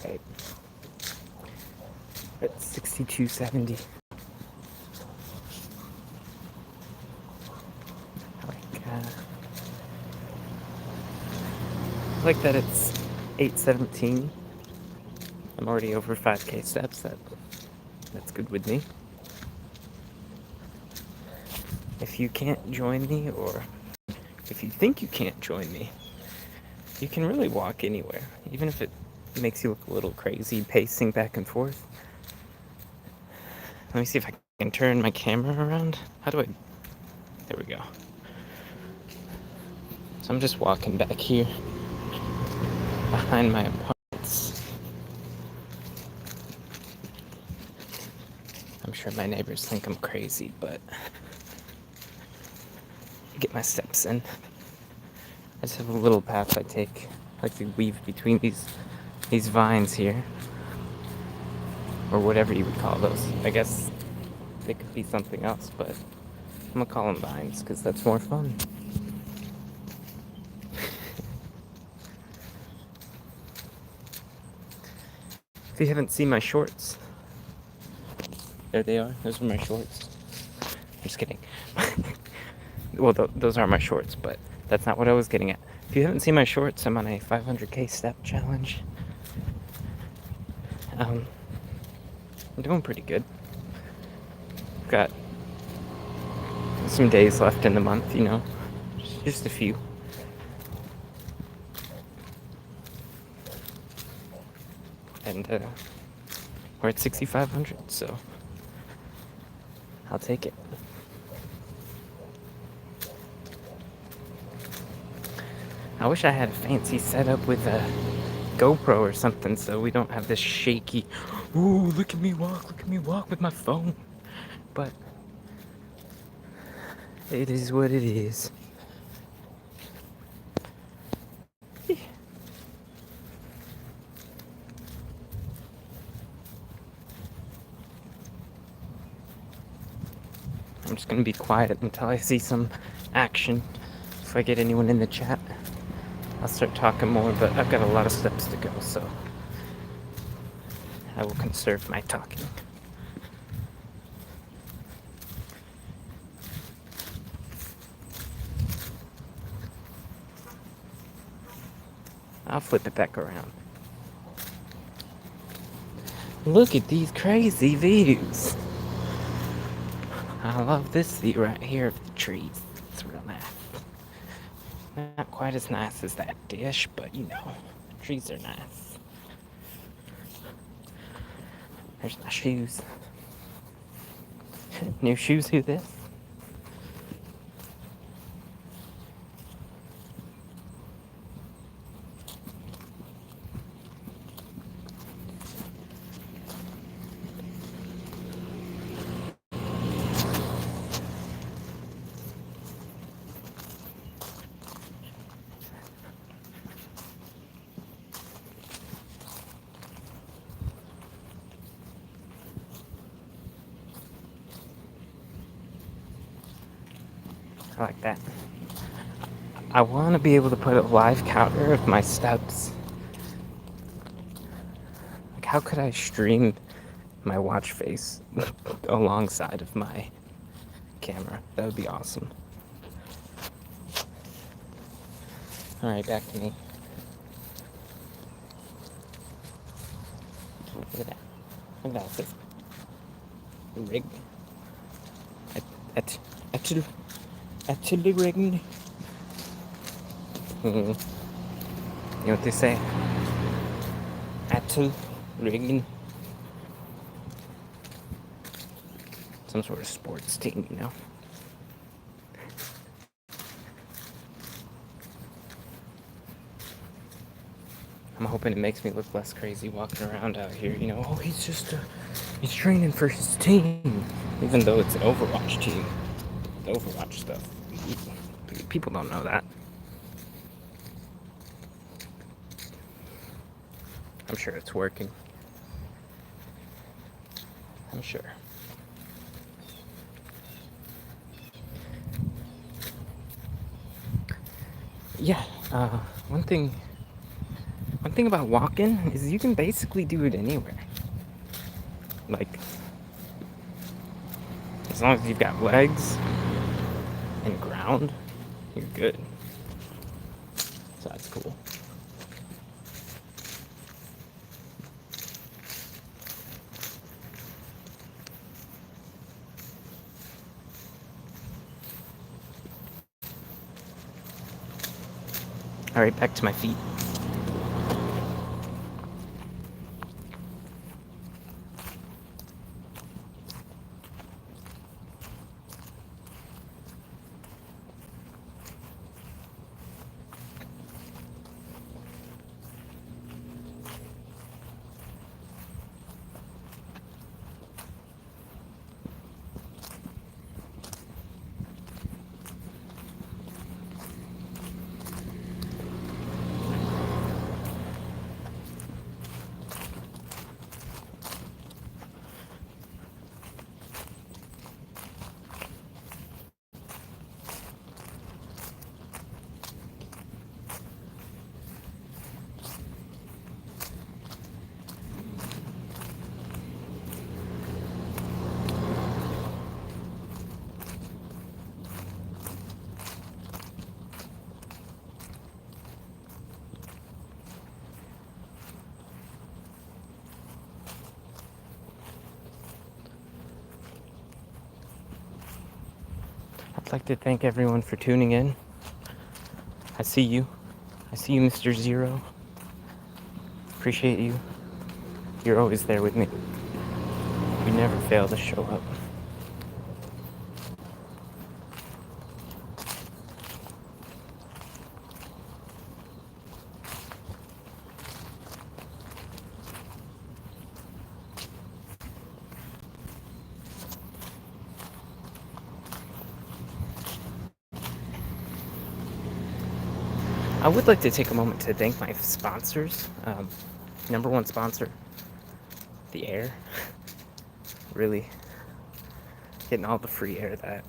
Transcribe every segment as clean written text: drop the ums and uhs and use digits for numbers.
Right. At 6270. I like that it's 8:17. I'm already over 5K steps. That's good with me. If you can't join me, or if you think you can't join me, you can really walk anywhere, even if it makes you look a little crazy pacing back and forth. Let me see if I can turn my camera around. How do I? There we go. So I'm just walking back here behind my apartments. I'm sure my neighbors think I'm crazy, but I get my steps in. I just have a little path I take. I like to weave between these vines here, or whatever you would call those. I guess they could be something else, but I'm gonna call them vines because that's more fun. If you haven't seen my shorts, there they are. Those are my shorts. I'm just kidding. Well, those are my shorts, but that's not what I was getting at. If you haven't seen my shorts, I'm on a 500K step challenge. I'm doing pretty good. Got some days left in the month, just a few. And we're at 6,500, so I'll take it. I wish I had a fancy setup with a GoPro or something so we don't have this shaky, ooh, look at me walk with my phone. But it is what it is. I'm just gonna be quiet until I see some action. If I get anyone in the chat, I'll start talking more, but I've got a lot of steps to go, so I will conserve my talking. I'll flip it back around. Look at these crazy views. I love this view right here of the trees. It's real nice. Not quite as nice as that dish, but trees are nice. There's my shoes. New shoes, who this? I like that. I want to be able to put a live counter of my steps. Like, how could I stream my watch face alongside of my camera? That would be awesome. Alright, back to me. Look at that. Look at that. It says rig. Actually rigged. You know what they say? Actually rigged. Some sort of sports team, I'm hoping it makes me look less crazy walking around out here. Oh, he's training for his team. Even though it's an Overwatch team. The Overwatch stuff. People don't know that. I'm sure it's working. I'm sure. Yeah, one thing One thing about walking is you can basically do it anywhere. Like, as long as you've got legs and ground, you're good. So that's cool. All right, back to my feet. I'd like to thank everyone for tuning in. I see you. I see you, Mr. Zero. Appreciate you. You're always there with me. You never fail to show up. I would like to take a moment to thank my sponsors. Number one sponsor, the air. Really getting all the free air that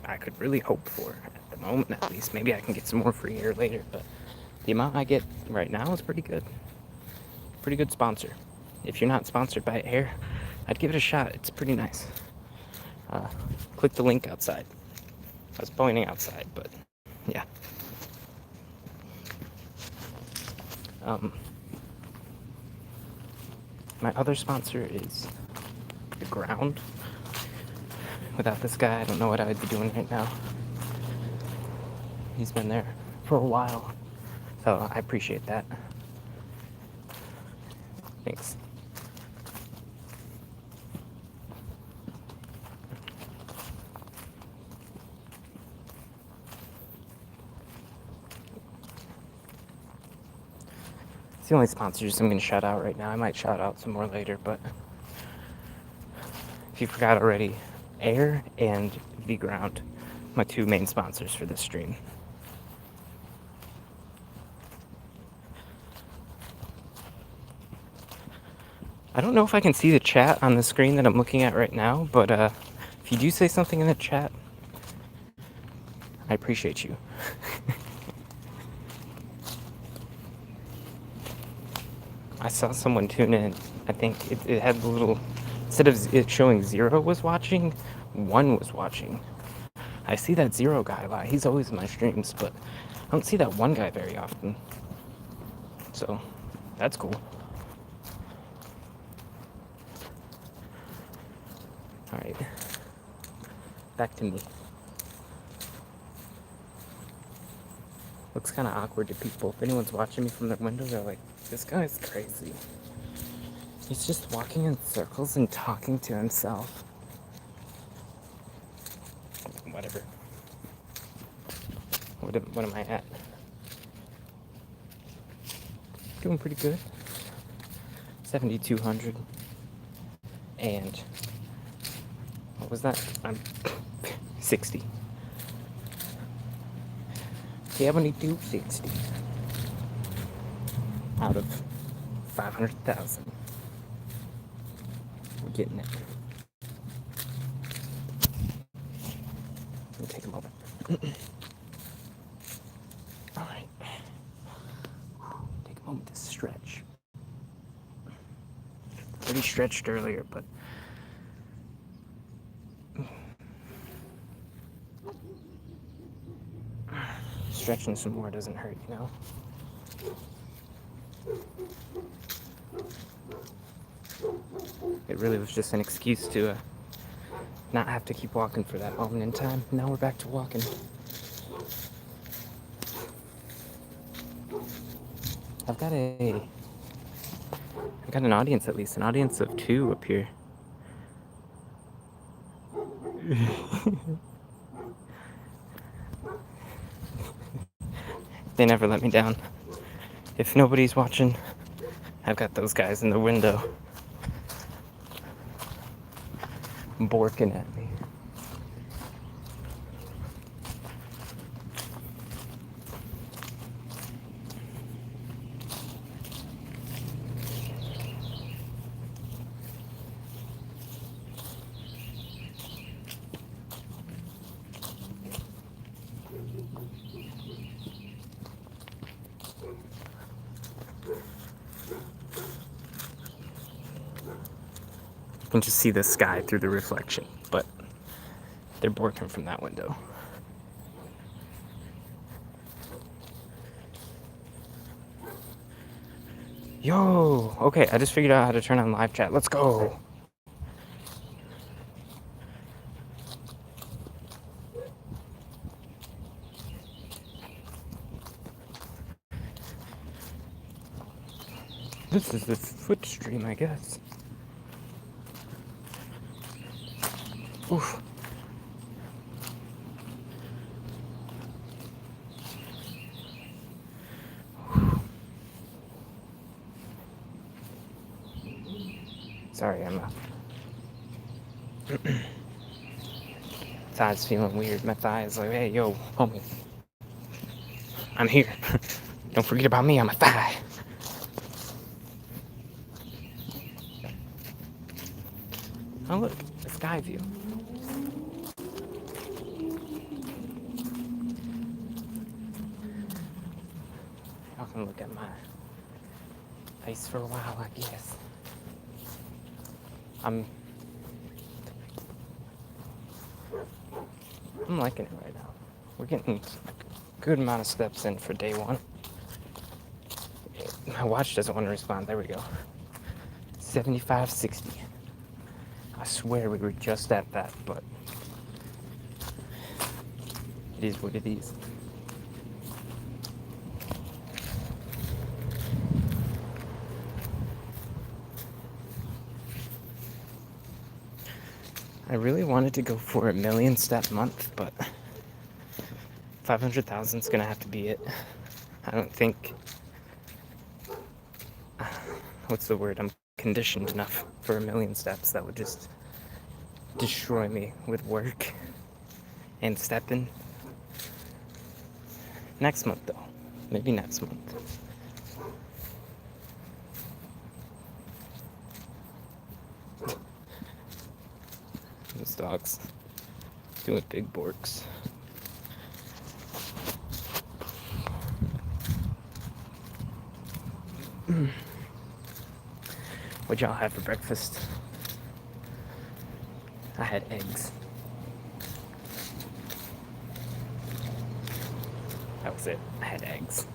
I could really hope for at the moment, at least. Maybe I can get some more free air later, but the amount I get right now is pretty good. Pretty good sponsor. If you're not sponsored by air, I'd give it a shot. It's pretty nice. Click the link outside. I was pointing outside, but yeah. My other sponsor is The Ground. Without this guy, I don't know what I would be doing right now. He's been there for a while, so I appreciate that. Thanks. It's the only sponsors I'm going to shout out right now. I might shout out some more later, but if you forgot already, Air and The Ground, my two main sponsors for this stream. I don't know if I can see the chat on the screen that I'm looking at right now, but if you do say something in the chat, I appreciate you. I saw someone tune in. I think it had the little, instead of it showing 0 was watching, 1 was watching. I see that 0 guy a lot. He's always in my streams, but I don't see that 1 guy very often. So, that's cool. Alright. Back to me. Looks kind of awkward to people. If anyone's watching me from their window, they're like, this guy's crazy. He's just walking in circles and talking to himself. Whatever. What am I at? Doing pretty good. 7,200. And what was that? I'm 60. 7260 out of 500,000. We're getting it. Let me take a moment. All right. Take a moment to stretch. Already stretched earlier, but stretching some more doesn't hurt, you know? It really was just an excuse to not have to keep walking for that moment in time. Now we're back to walking. I've got an audience, at least an audience of 2 up here. They never let me down. If nobody's watching, I've got those guys in the window borking at me. You can just see the sky through the reflection, but they're borking from that window. Yo, okay, I just figured out how to turn on live chat. Let's go. This is the foot stream, I guess. Oof. Sorry, I'm thigh's feeling weird. My thigh is like, hey, yo, homie, I'm here. Don't forget about me, I'm a thigh. Oh, look, the sky view. Y'all can look at my face for a while, I guess. I'm liking it right now. We're getting a good amount of steps in for day 1. My watch doesn't want to respond. There we go. 75:60. I swear we were just at that, but it is what it is. I really wanted to go for a 1,000,000 step month, but 500,000 is gonna have to be it. I don't think, what's the word? I'm conditioned enough for 1,000,000 steps. That would just destroy me with work and stepping. Next month, though. Maybe next month. Those dogs doing big borks. What'd y'all have for breakfast? I had eggs. That was it. I had eggs.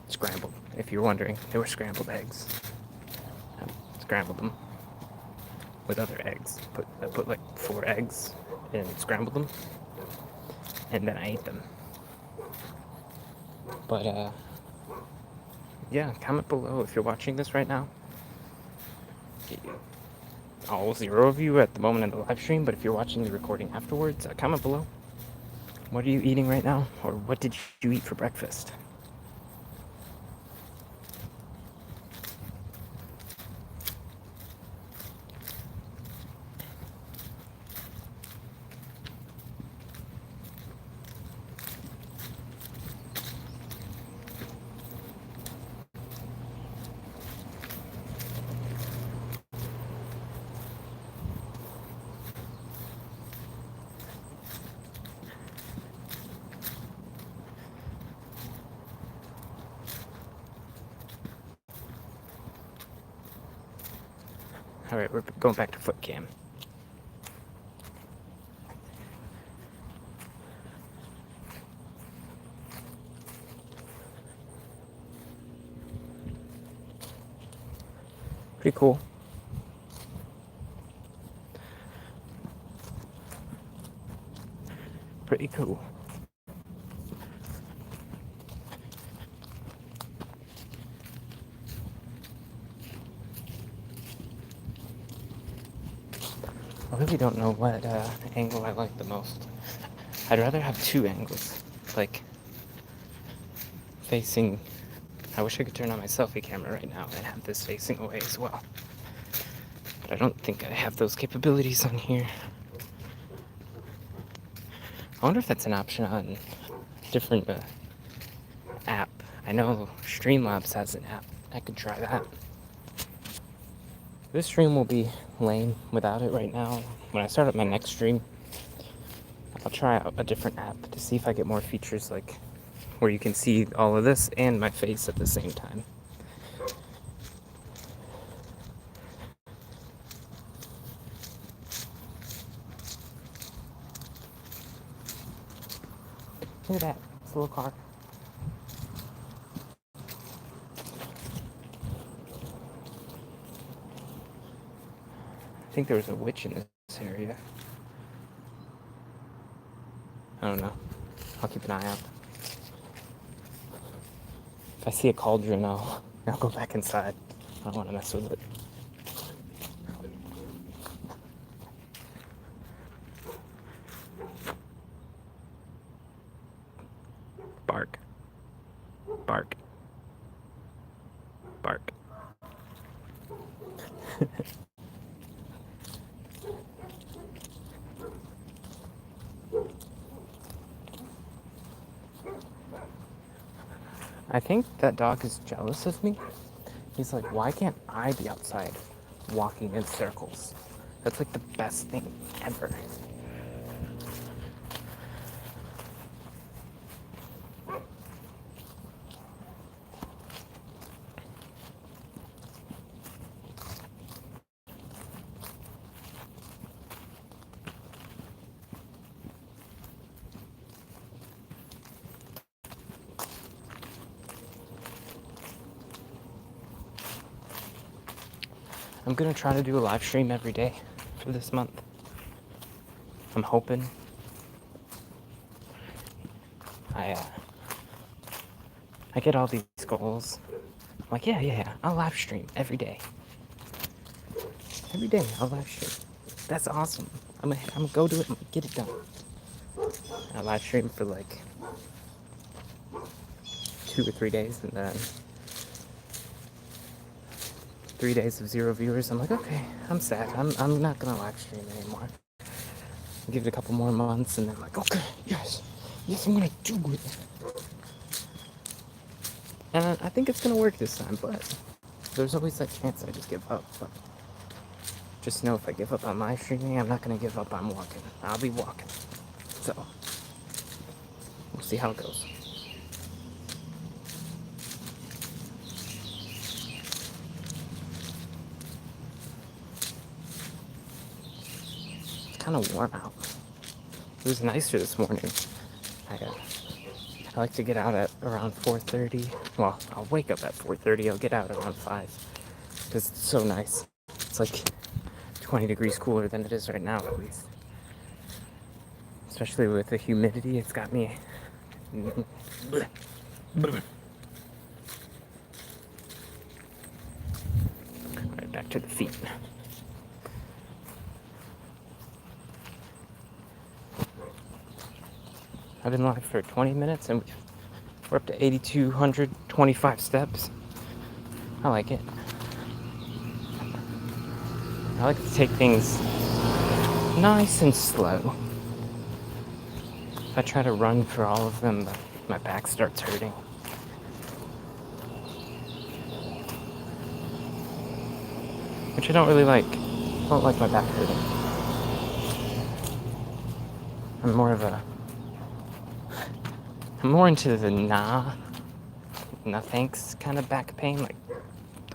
Scrambled, if you're wondering. They were scrambled eggs. I scrambled them with other eggs. I put like 4 eggs and scrambled them. And then I ate them. But, yeah, comment below if you're watching this right now. All 0 of you at the moment in the live stream, but if you're watching the recording afterwards, comment below. What are you eating right now? Or what did you eat for breakfast? Alright, we're going back to foot cam. Pretty cool. Pretty cool. I really don't know what angle I like the most. I'd rather have two angles, like facing. I wish I could turn on my selfie camera right now and have this facing away as well. But I don't think I have those capabilities on here. I wonder if that's an option on a different app. I know Streamlabs has an app. I could try that. This stream will be lame without it right now. When I start up my next stream, I'll try out a different app to see if I get more features, like where you can see all of this and my face at the same time. Look at that. It's a little car. I think there was a witch in this area. I don't know. I'll keep an eye out. If I see a cauldron, I'll go back inside. I don't want to mess with it. Bark. Bark. Bark. I think that dog is jealous of me. He's like, why can't I be outside walking in circles? That's like the best thing ever. I'm gonna try to do a live stream every day for this month. I'm hoping. I get all these goals. I'm like, yeah, I'll live stream every day. Every day, I'll live stream. That's awesome. I'm gonna go do it and get it done. I live stream for like 2 or 3 days, and then 3 days of 0 viewers. I'm like, okay, I'm sad. I'm not gonna live stream anymore. I'll give it a couple more months, and then I'm like, okay, yes, I'm gonna do it. And I think it's gonna work this time, but there's always that chance I just give up. But just know if I give up on live streaming, I'm not gonna give up on walking. I'll be walking. So we'll see how it goes. It's kind of warm out. It was nicer this morning. I like to get out at around 4:30. Well, I'll wake up at 4:30. I'll get out around 5 because it's so nice. It's like 20 degrees cooler than it is right now, at least. Especially with the humidity, it's got me. Right back to the feet. I've been live for 20 minutes and we're up to 8,225 steps. I like it. I like to take things nice and slow. If I try to run for all of them, my back starts hurting. Which I don't really like. I don't like my back hurting. I'm more into the nah thanks kind of back pain, like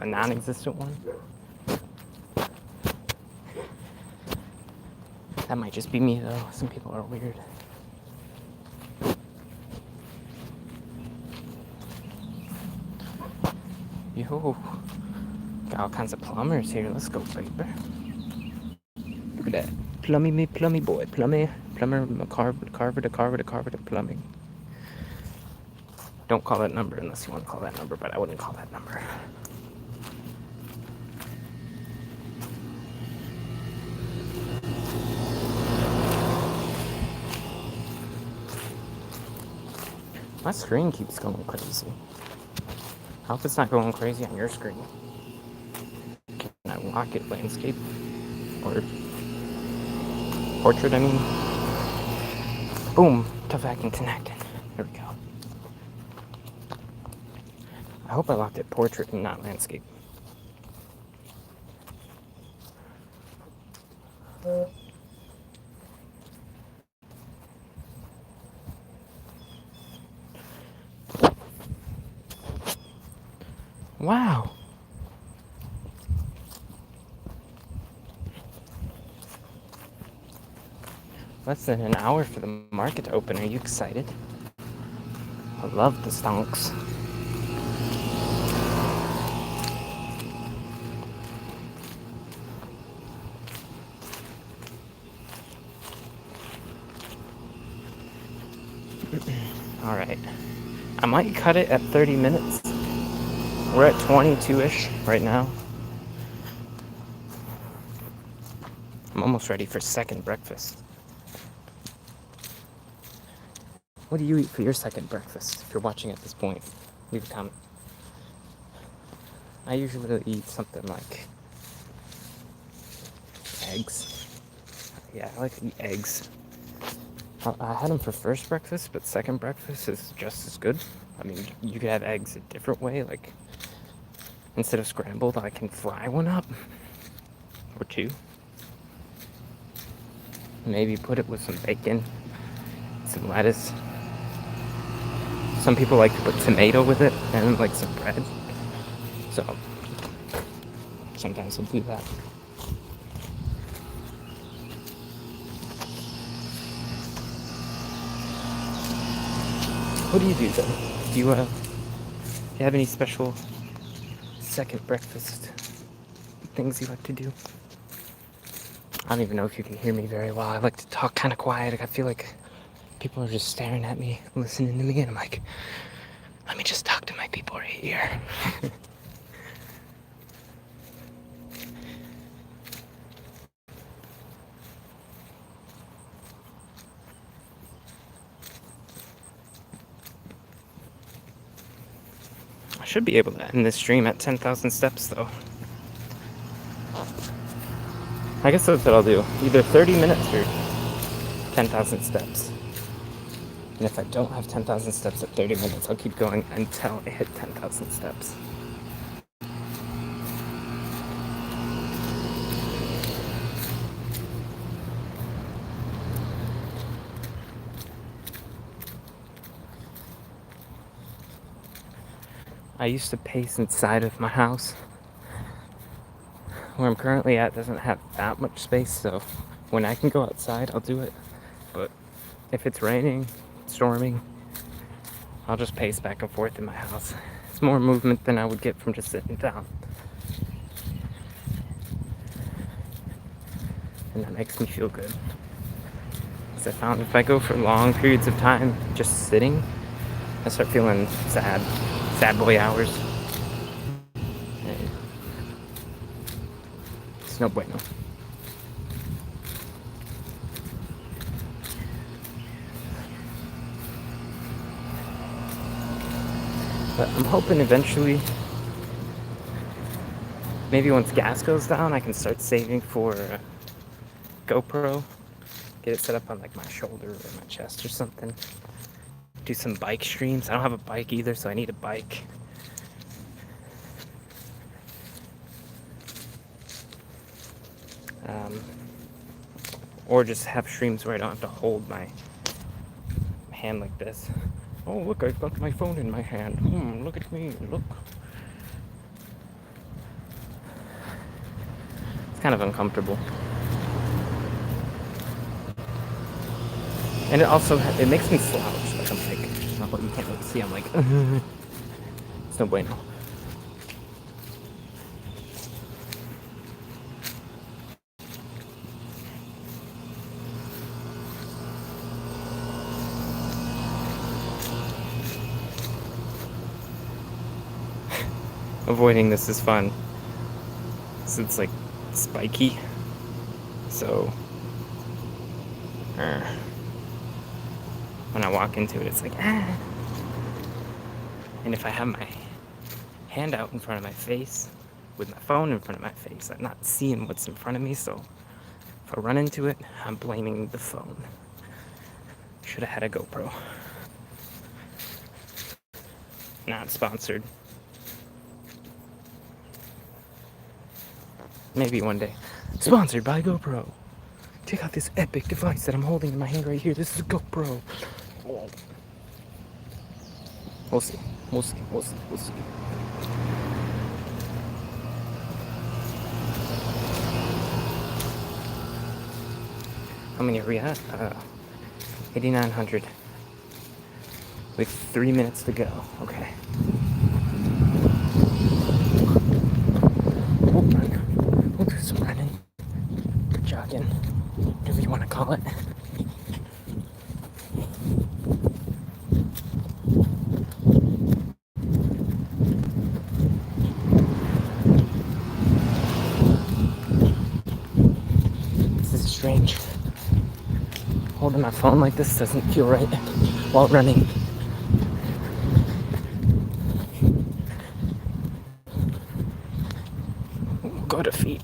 a non-existent one. That might just be me though. Some people are weird. Yo, got all kinds of plumbers here. Let's go, baby. Look at that. Plummy boy. Plumber, carver to plumbing. Don't call that number unless you want to call that number, but I wouldn't call that number. My screen keeps going crazy. I hope it's not going crazy on your screen. Can I lock it landscape? Or portrait, I mean? Boom! Tough acting connected. There we go. I hope I locked it portrait and not landscape. Wow. Less than an hour for the market to open. Are you excited? I love the stonks. All right. I might cut it at 30 minutes. We're at 22-ish right now. I'm almost ready for second breakfast. What do you eat for your second breakfast? If you're watching at this point, leave a comment. I usually eat something like eggs. Yeah, I like to eat eggs. I had them for first breakfast, but second breakfast is just as good. I mean, you could have eggs a different way. Like, instead of scrambled, I can fry one up. Or two. Maybe put it with some bacon, some lettuce. Some people like to put tomato with it and like some bread. So sometimes I'll do that. What do you do though? Do you have any special second breakfast things you like to do? I don't even know if you can hear me very well. I like to talk kind of quiet. I feel like people are just staring at me, listening to me, and I'm like, let me just talk to my people right here. I should be able to end this stream at 10,000 steps though. I guess that's what I'll do. Either 30 minutes or 10,000 steps. And if I don't have 10,000 steps at 30 minutes, I'll keep going until I hit 10,000 steps. I used to pace inside of my house. Where I'm currently at doesn't have that much space, so when I can go outside, I'll do it. But if it's raining, storming, I'll just pace back and forth in my house. It's more movement than I would get from just sitting down. And that makes me feel good. Because I found if I go for long periods of time just sitting, I start feeling sad. Sad boy hours. And it's no bueno. But I'm hoping eventually, maybe once gas goes down, I can start saving for a GoPro. Get it set up on like my shoulder or my chest or something. Do some bike streams. I don't have a bike either, so I need a bike. Or just have streams where I don't have to hold my hand like this. Oh, look, I've got my phone in my hand. Look at me, look. It's kind of uncomfortable. And it makes me slouch. Like I'm like, oh, you can't really see. I'm like, it's no bueno. Avoiding this is fun. So it's like spiky. So when I walk into it, it's like, ah. And if I have my hand out in front of my face, with my phone in front of my face, I'm not seeing what's in front of me, so if I run into it, I'm blaming the phone. Should have had a GoPro. Not sponsored. Maybe one day. Sponsored by GoPro. Check out this epic device that I'm holding in my hand right here. This is a GoPro. We'll see. We'll see. We'll see. We'll see. How many are we at? 8,900. With 3 minutes to go. Okay. We'll run. We'll do some running. Or jogging. Whatever you want to call it. This is strange. Holding my phone like this doesn't feel right while running. We'll go to feet.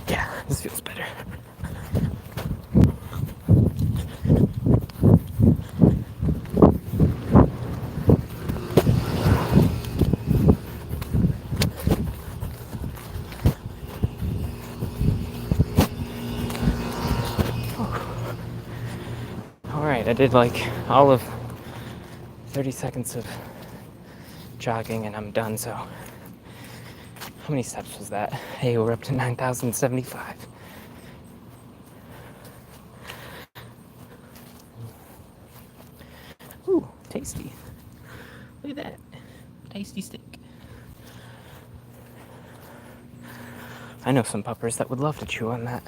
Yeah, this feels better. Alright, I did like all of 30 seconds of jogging and I'm done, so how many steps was that? Hey, we're up to 9,075. Ooh, tasty. Look at that. Tasty stick. I know some puppers that would love to chew on that.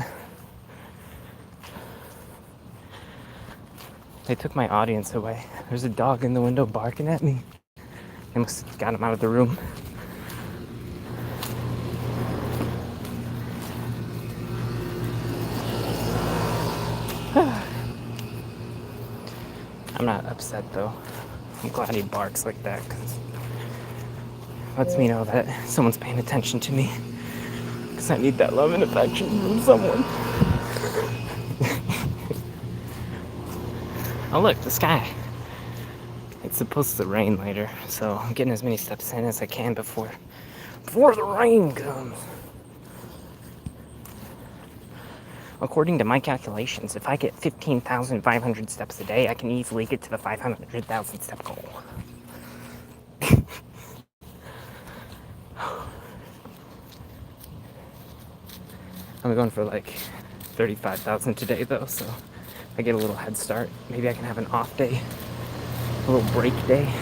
They took my audience away. There's a dog in the window barking at me. They must have got him out of the room. I'm not upset though. I'm glad he barks like that because it lets me know that someone's paying attention to me. Because I need that love and affection from someone. Oh look, the sky. It's supposed to rain later, so I'm getting as many steps in as I can before the rain comes. According to my calculations, if I get 15,500 steps a day, I can easily get to the 500,000 step goal. I'm going for like 35,000 today though, so I get a little head start. Maybe I can have an off day, a little break day.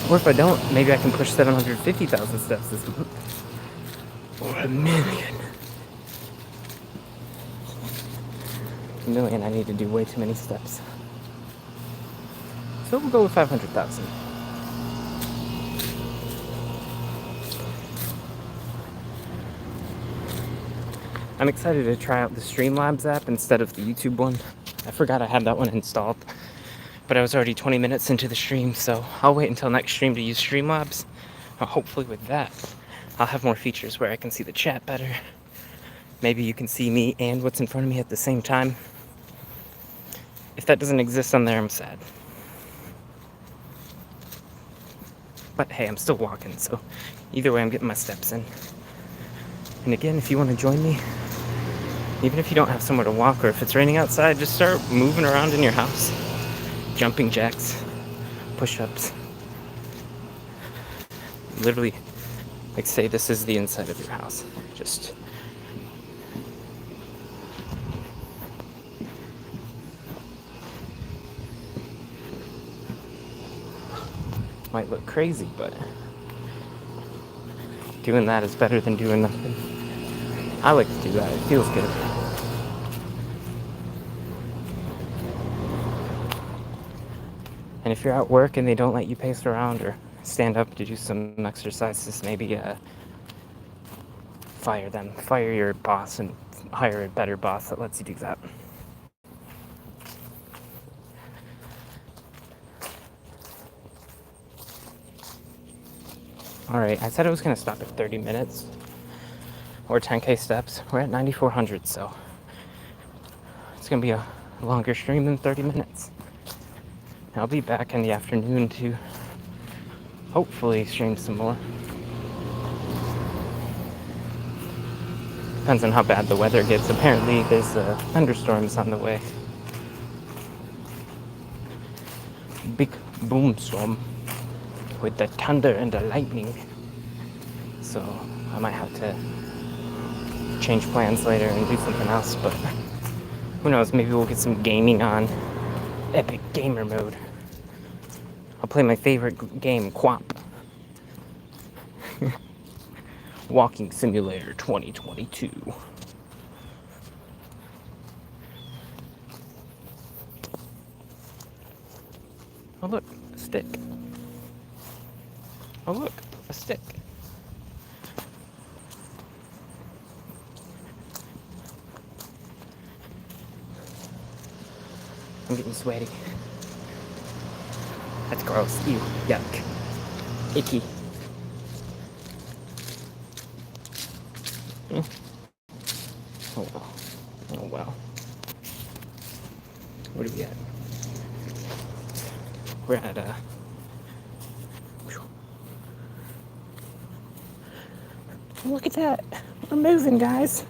Or if I don't, maybe I can push 750,000 steps this month. Or 1,000,000. 1,000,000, I need to do way too many steps. So we'll go with 500,000. I'm excited to try out the Streamlabs app instead of the YouTube one. I forgot I had that one installed, but I was already 20 minutes into the stream, so I'll wait until next stream to use Streamlabs. Hopefully with that, I'll have more features where I can see the chat better. Maybe you can see me and what's in front of me at the same time. If that doesn't exist on there, I'm sad. But hey, I'm still walking, so either way, I'm getting my steps in. And again, if you want to join me, even if you don't have somewhere to walk or if it's raining outside, just start moving around in your house. Jumping jacks, push-ups. Literally, like say this is the inside of your house. Just might look crazy, but doing that is better than doing nothing. I like to do that. It feels good. And if you're at work and they don't let you pace around or stand up to do some exercises, maybe fire them. Fire your boss and hire a better boss that lets you do that. Alright, I said I was going to stop at 30 minutes or 10k steps. We're at 9,400, so it's going to be a longer stream than 30 minutes. I'll be back in the afternoon to hopefully stream some more. Depends on how bad the weather gets. Apparently there's thunderstorms on the way. Big boom storm with the thunder and the lightning. So I might have to change plans later and do something else, but who knows, maybe we'll get some gaming on. Epic gamer mode. I'll play my favorite game, QWOP. Walking Simulator 2022. Oh look, a stick. Oh look, a stick. I'm getting sweaty. That's gross. Ew. Yuck. Icky. Oh well. Oh well. What are we at? We're at look at that. We're moving, guys.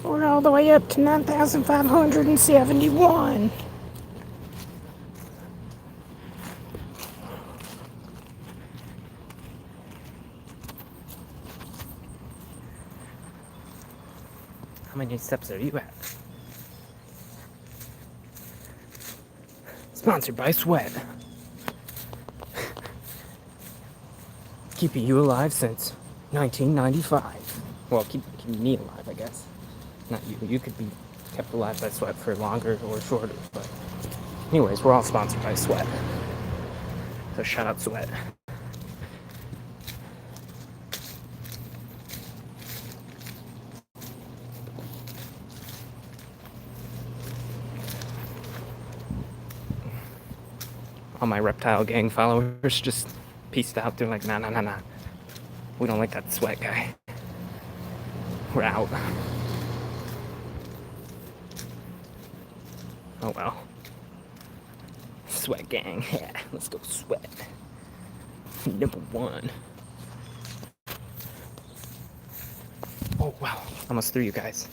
We're all the way up to 9,571. How many steps are you at? Sponsored by Sweat. Keeping you alive since 1995. Well, keeping me alive, I guess. Not you. You could be kept alive by Sweat for longer or shorter, but anyways, we're all sponsored by Sweat. So shout out Sweat. All my reptile gang followers just peaced out. They're like, nah. We don't like that Sweat guy. We're out. Oh well. Sweat gang. Yeah, let's go Sweat. Number one. Oh wow. Almost through, you guys.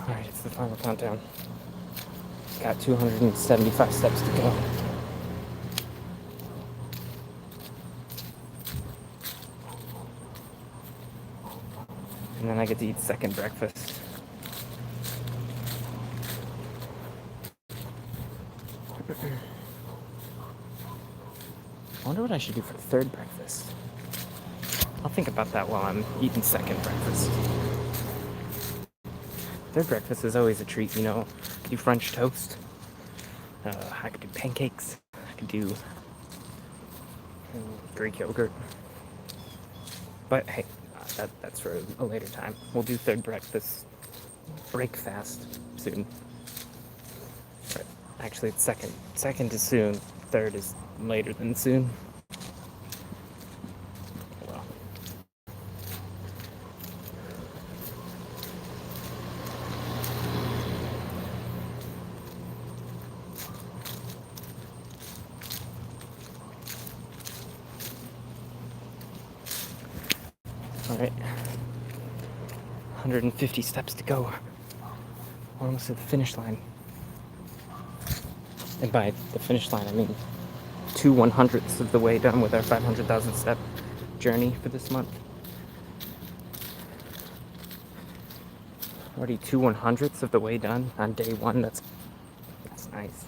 Alright, it's the final countdown. Got 275 steps to go. And then I get to eat second breakfast. I wonder what I should do for third breakfast. I'll think about that while I'm eating second breakfast. Third breakfast is always a treat, you know. I could do French toast. I could do pancakes. I could do Greek yogurt. But hey, that's for a later time. We'll do third breakfast break fast soon. But actually, it's second. Second is soon. Third is later than soon. Well. All right. 150 steps to go. We're almost at the finish line. And by the finish line, I mean 2/100ths of the way done with our 500,000 step journey for this month. Already 2/100ths of the way done on day one. That's nice.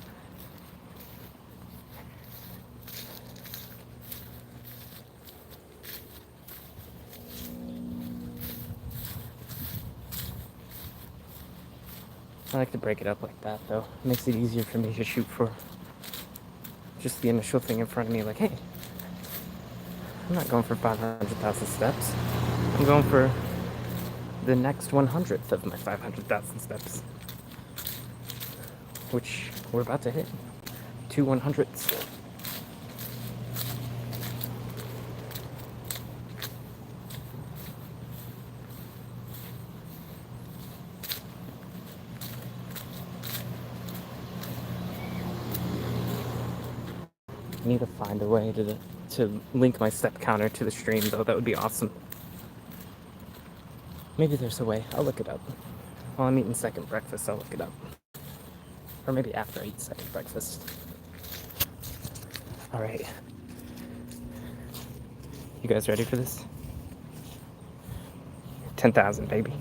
I like to break it up like that though. It makes it easier for me to shoot for just the initial thing in front of me, like, hey, I'm not going for 500,000 steps. I'm going for the next 100th of my 500,000 steps, which we're about to hit. 2/100ths. I need to find a way to link my step counter to the stream though. That would be awesome. Maybe there's a way. I'll look it up. While I'm eating second breakfast, I'll look it up. Or maybe after I eat second breakfast. All right. You guys ready for this? 10,000, baby.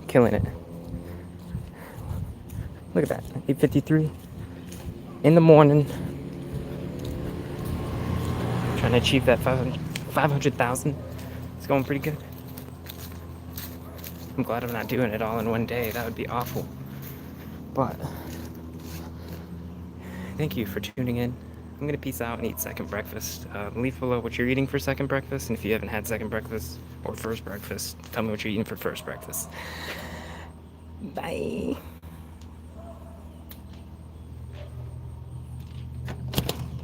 Killing it. Look at that. 8:53 in the morning. Trying to achieve that 500,000. It's going pretty good. I'm glad I'm not doing it all in one day. That would be awful. But thank you for tuning in. I'm going to peace out and eat second breakfast. Leave below what you're eating for second breakfast. And if you haven't had second breakfast or first breakfast, tell me what you're eating for first breakfast. Bye.